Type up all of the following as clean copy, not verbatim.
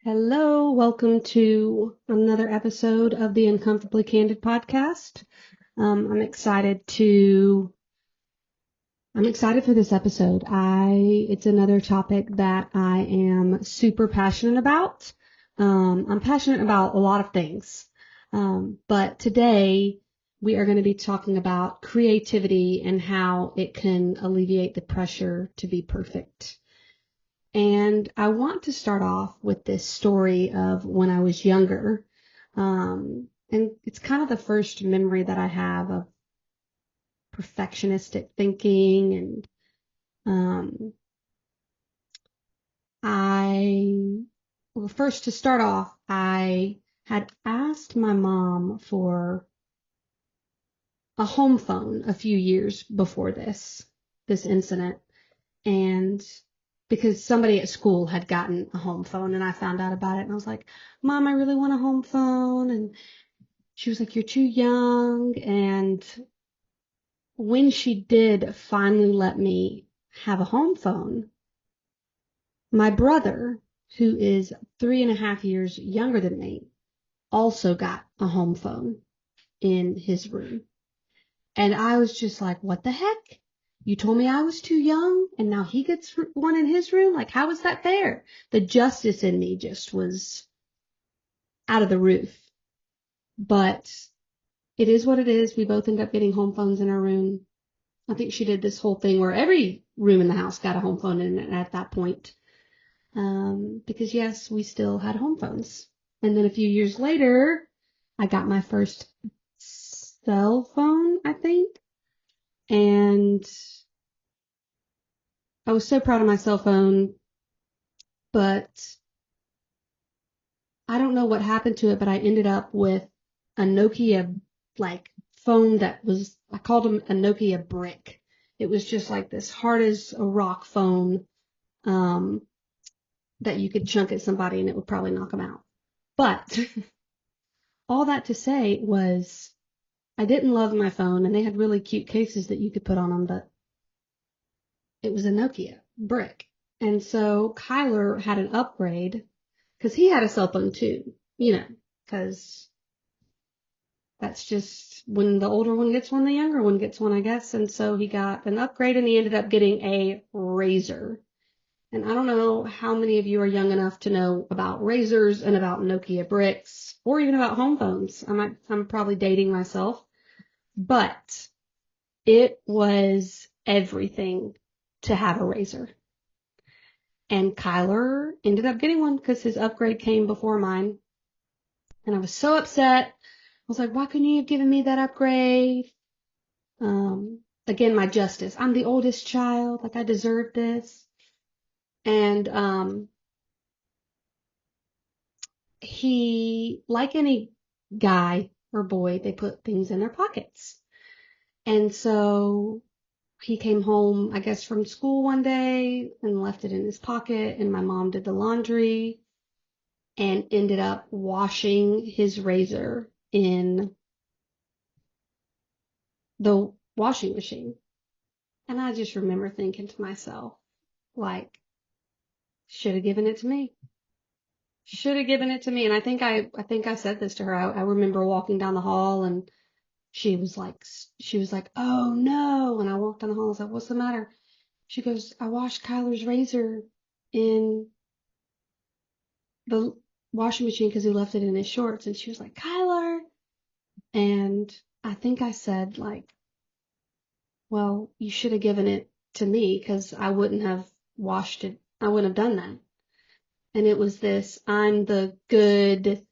Hello, welcome to another episode of the Uncomfortably Candid podcast. I'm excited for this episode. It's another topic that I am super passionate about. I'm passionate about a lot of things. But today we are going to be talking about creativity and how it can alleviate the pressure to be perfect. And I want to start off with this story of when I was younger. And it's kind of the first memory that I have of perfectionistic thinking. And first to start off, I had asked my mom for a home phone a few years before this incident. And because somebody at school had gotten a home phone and I found out about it and I was like, Mom, I really want a home phone. And she was like, you're too young. And when she did finally let me have a home phone, my brother, who is 3.5 years younger than me, also got a home phone in his room. And I was just like, what the heck? You told me I was too young and now he gets one in his room? Like, how is that fair? The justice in me just was out of the roof. But it is what it is. We both end up getting home phones in our room. I think she did this whole thing where every room in the house got a home phone in it at that point. Because yes, we still had home phones. And then a few years later, I got my first cell phone, I think. And I was so proud of my cell phone, but I don't know what happened to it, but I ended up with a Nokia phone that was, I called them a Nokia brick. It was just like this hard as a rock phone, that you could chunk at somebody and it would probably knock them out. But all that to say was I didn't love my phone and they had really cute cases that you could put on them, but it was a Nokia brick. And so Kyler had an upgrade because he had a cell phone too, because that's just when the older one gets one, the younger one gets one, I guess. And so he got an upgrade and he ended up getting a Razor. And I don't know how many of you are young enough to know about Razors and about Nokia bricks or even about home phones. I'm probably dating myself, but it was everything to have a Razor. And Kyler ended up getting one because his upgrade came before mine. And I was so upset. I was like, why couldn't you have given me that upgrade? Again, my justice. I'm the oldest child. Like, I deserve this. And he, like any guy or boy, they put things in their pockets. And so he came home, I guess, from school one day and left it in his pocket. And my mom did the laundry and ended up washing his Razor in the washing machine. And I just remember thinking to myself, like, should have given it to me. Should have given it to me. And I think I said this to her. I remember walking down the hall and she was like, oh no. And I walked down the hall and I was like, what's the matter? She goes, I washed Kyler's Razor in the washing machine because he left it in his shorts. And she was like, Kyler. And I think I said, like, well, you should have given it to me because I wouldn't have washed it. I wouldn't have done that. And it was this, I'm the good,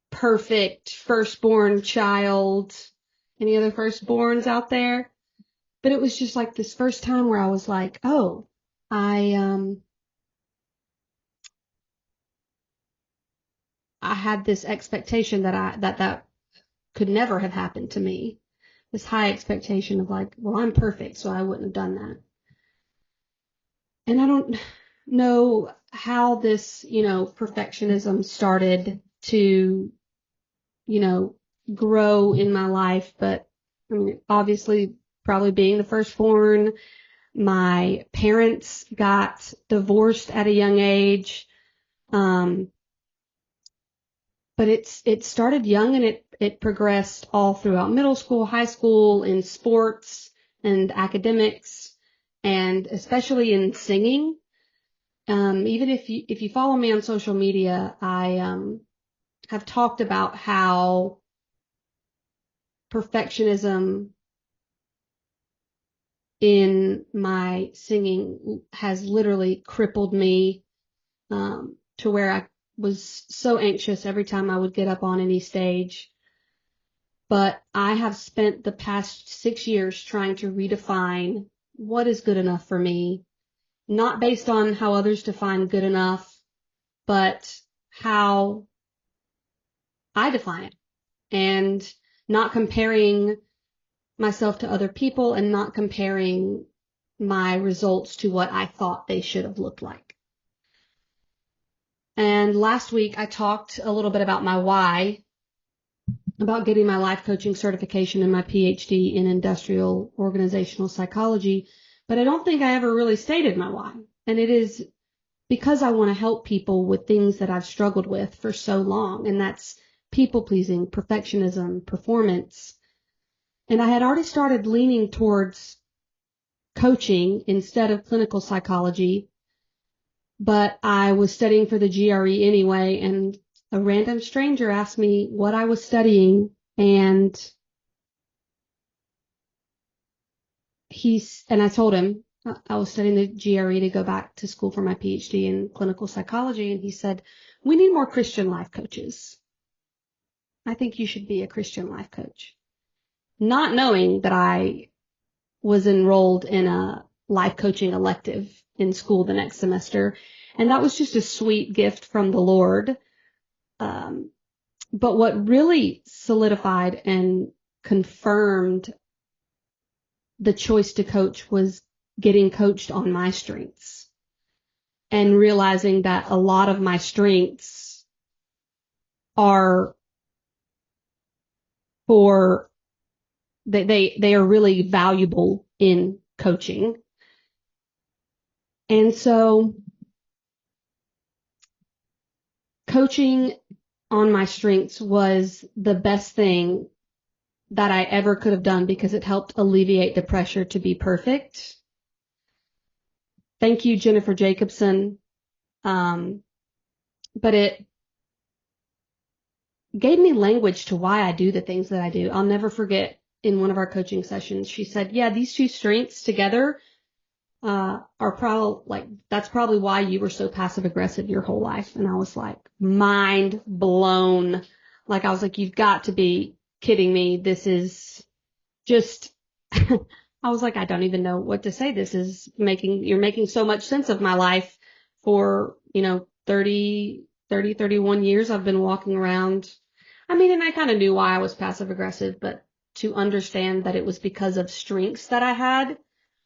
perfect firstborn child. Any other firstborns out there? But it was just like this first time where I was like, oh, I had this expectation that could never have happened to me. This high expectation of like, well, I'm perfect, so I wouldn't have done that. And I don't know how this, perfectionism started to, grow in my life, but I mean, obviously probably being the firstborn, my parents got divorced at a young age. But it started young, and it progressed all throughout middle school, high school, in sports and academics, and especially in singing. Even if you follow me on social media, I have talked about how perfectionism in my singing has literally crippled me, to where I was so anxious every time I would get up on any stage. But I have spent the past 6 years trying to redefine what is good enough for me, not based on how others define good enough, but how I define it, and not comparing myself to other people and not comparing my results to what I thought they should have looked like. And last week I talked a little bit about my why, about getting my life coaching certification and my PhD in industrial organizational psychology, but I don't think I ever really stated my why. And it is because I want to help people with things that I've struggled with for so long, and that's people pleasing, perfectionism, performance. And I had already started leaning towards coaching instead of clinical psychology, but I was studying for the GRE anyway, and a random stranger asked me what I was studying, and I told him I was studying the GRE to go back to school for my PhD in clinical psychology, and he said, "We need more Christian life coaches. I think you should be a Christian life coach." Not knowing that I was enrolled in a life coaching elective in school the next semester. And that was just a sweet gift from the Lord. But what really solidified and confirmed the choice to coach was getting coached on my strengths and realizing that a lot of my strengths are they are really valuable in coaching. And so coaching on my strengths was the best thing that I ever could have done, because it helped alleviate the pressure to be perfect. Thank you, Jennifer Jacobson. But it gave me language to why I do the things that I do. I'll never forget, in one of our coaching sessions, she said, "Yeah, these two strengths together are probably that's probably why you were so passive aggressive your whole life." And I was like, mind blown. I was like, "You've got to be kidding me. This is just," I was like, "I don't even know what to say. You're making so much sense of my life for, 31 years I've been walking around." I mean, and I kind of knew why I was passive aggressive, but to understand that it was because of strengths that I had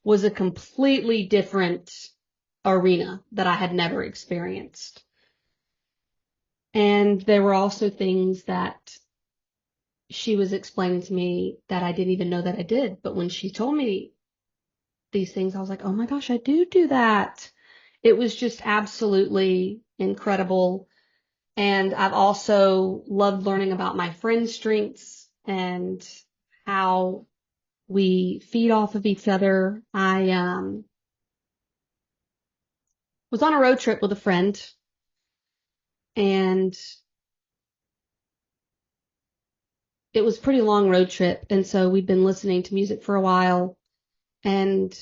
was a completely different arena that I had never experienced. And there were also things that she was explaining to me that I didn't even know that I did. But when she told me these things, I was like, "Oh my gosh, I do that." It was just absolutely incredible. And I've also loved learning about my friends' strengths and how we feed off of each other. I was on a road trip with a friend, and it was a pretty long road trip. And so we'd been listening to music for a while, and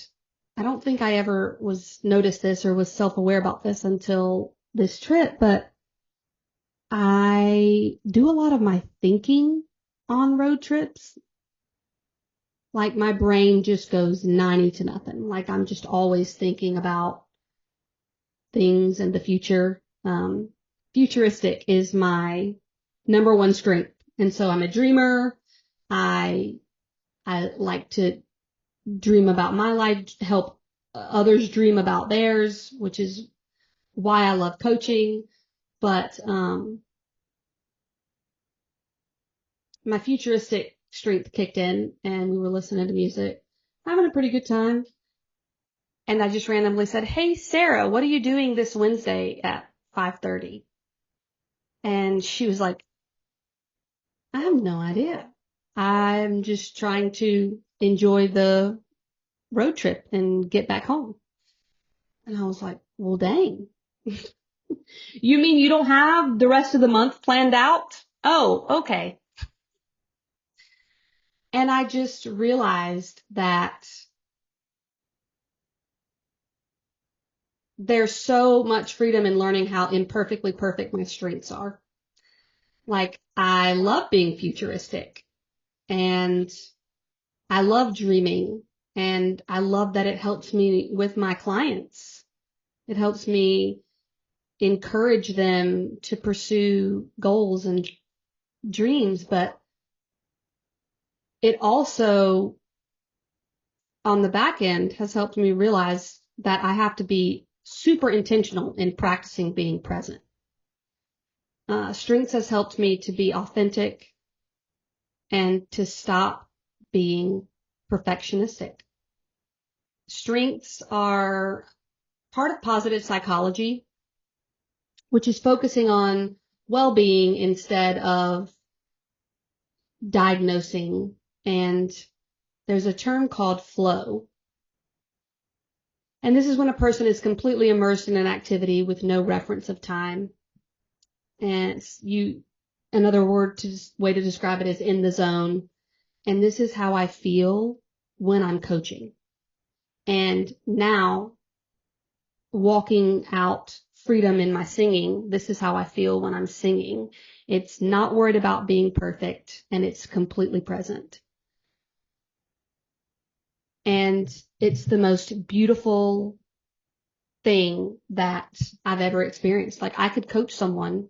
I don't think I ever noticed this or was self-aware about this until this trip, but I do a lot of my thinking on road trips. My brain just goes 90 to nothing. I'm just always thinking about things and the future. Futuristic is my number one strength. And so I'm a dreamer. I like to dream about my life, help others dream about theirs, which is why I love coaching. But my futuristic strength kicked in, and we were listening to music, having a pretty good time. And I just randomly said, "Hey, Sarah, what are you doing this Wednesday at 5:30. And she was like, I have no idea. I'm just trying to enjoy the road trip and get back home. And I was like, well, dang. You mean you don't have the rest of the month planned out? Oh, okay. And I just realized that there's so much freedom in learning how imperfectly perfect my strengths are. Like, I love being futuristic and I love dreaming and I love that it helps me with my clients. It helps me encourage them to pursue goals and dreams, but it also, on the back end, has helped me realize that I have to be super intentional in practicing being present. Strengths has helped me to be authentic and to stop being perfectionistic. Strengths are part of positive psychology, which is focusing on well-being instead of diagnosing. And there's a term called flow. And this is when a person is completely immersed in an activity with no reference of time. And another way to describe it is in the zone. And this is how I feel when I'm coaching. And now, walking out freedom in my singing, this is how I feel when I'm singing. It's not worried about being perfect, and it's completely present. And it's the most beautiful thing that I've ever experienced. Like, I could coach someone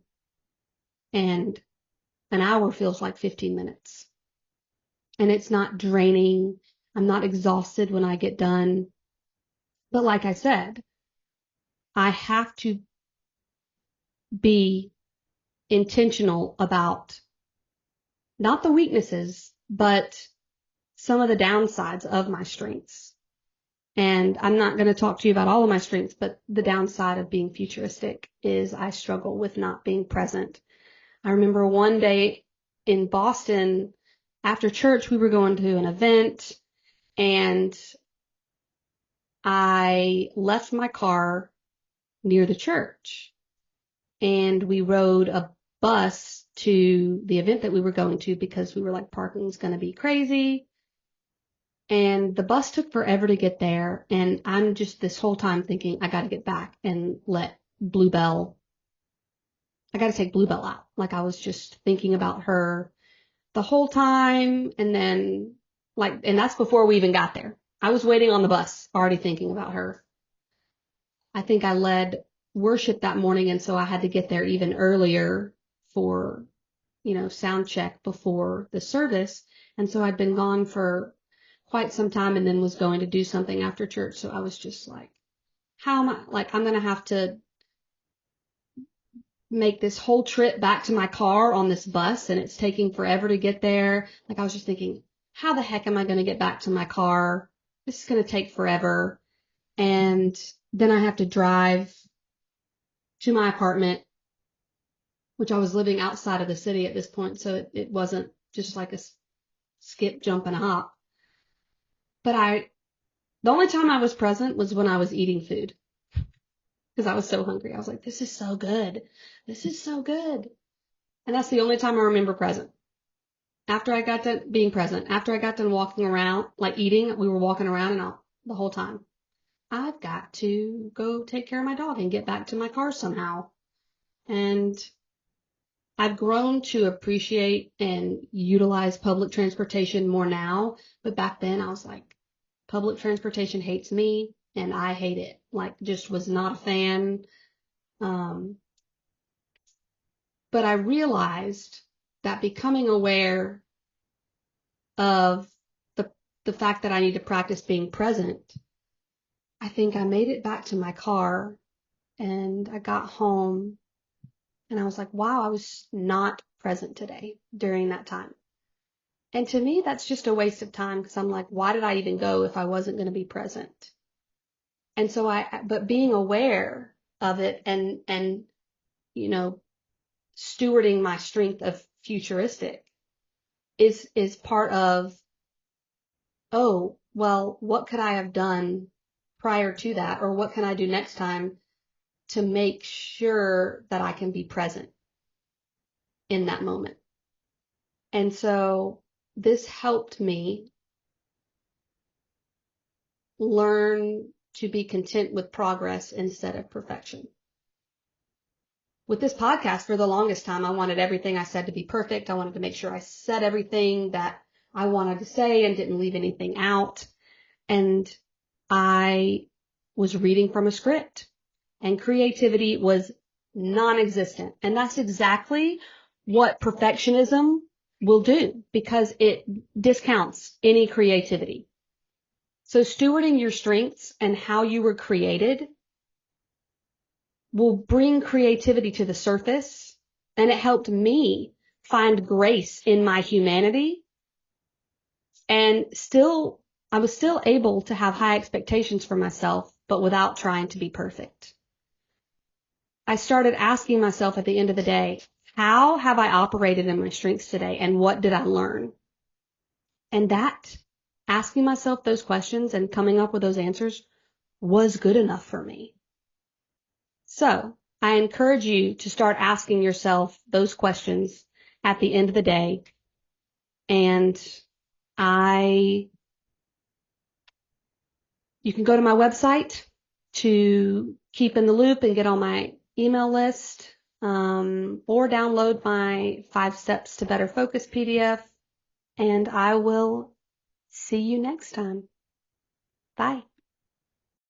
and an hour feels like 15 minutes. And it's not draining. I'm not exhausted when I get done. But like I said, I have to be intentional about not the weaknesses, but some of the downsides of my strengths. And I'm not going to talk to you about all of my strengths, but the downside of being futuristic is I struggle with not being present. I remember one day in Boston, after church, we were going to an event and I left my car near the church and we rode a bus to the event that we were going to because we were like, parking's going to be crazy. And the bus took forever to get there. And I'm just this whole time thinking, I got to get back and I got to take Bluebell out. Like, I was just thinking about her the whole time. And then and that's before we even got there. I was waiting on the bus, already thinking about her. I think I led worship that morning. And so I had to get there even earlier for, sound check before the service. And so I'd been gone for quite some time and then was going to do something after church. So I was just like, how am I, I'm going to have to make this whole trip back to my car on this bus and it's taking forever to get there. Like, I was just thinking, how the heck am I going to get back to my car? This is going to take forever. And then I have to drive to my apartment, which I was living outside of the city at this point. So it wasn't just like a skip, jump, and a hop. But the only time I was present was when I was eating food because I was so hungry. I was like, this is so good. This is so good. And that's the only time I remember present. After I got done being present, after I got done walking around, like eating, we were walking around and the whole time, I've got to go take care of my dog and get back to my car somehow. And I've grown to appreciate and utilize public transportation more now. But back then I was like, public transportation hates me and I hate it. Like, just was not a fan. But I realized that becoming aware of the fact that I need to practice being present, I think I made it back to my car and I got home and I was like, wow, I was not present today during that time. And to me, that's just a waste of time because I'm like, why did I even go if I wasn't going to be present? And so but being aware of it and stewarding my strength of futuristic is part of, oh, well, what could I have done prior to that? Or what can I do next time to make sure that I can be present in that moment? And so this helped me learn to be content with progress instead of perfection. With this podcast, for the longest time, I wanted everything I said to be perfect. I wanted to make sure I said everything that I wanted to say and didn't leave anything out. And I was reading from a script, and creativity was non-existent. And that's exactly what perfectionism will do, because it discounts any creativity. So stewarding your strengths and how you were created will bring creativity to the surface. And it helped me find grace in my humanity. And I was still able to have high expectations for myself, but without trying to be perfect. I started asking myself at the end of the day, how have I operated in my strengths today? And what did I learn? And that, asking myself those questions and coming up with those answers, was good enough for me. So I encourage you to start asking yourself those questions at the end of the day. And you can go to my website to keep in the loop and get on my email list, or download my 5 Steps to Better Focus PDF. And I will see you next time. Bye.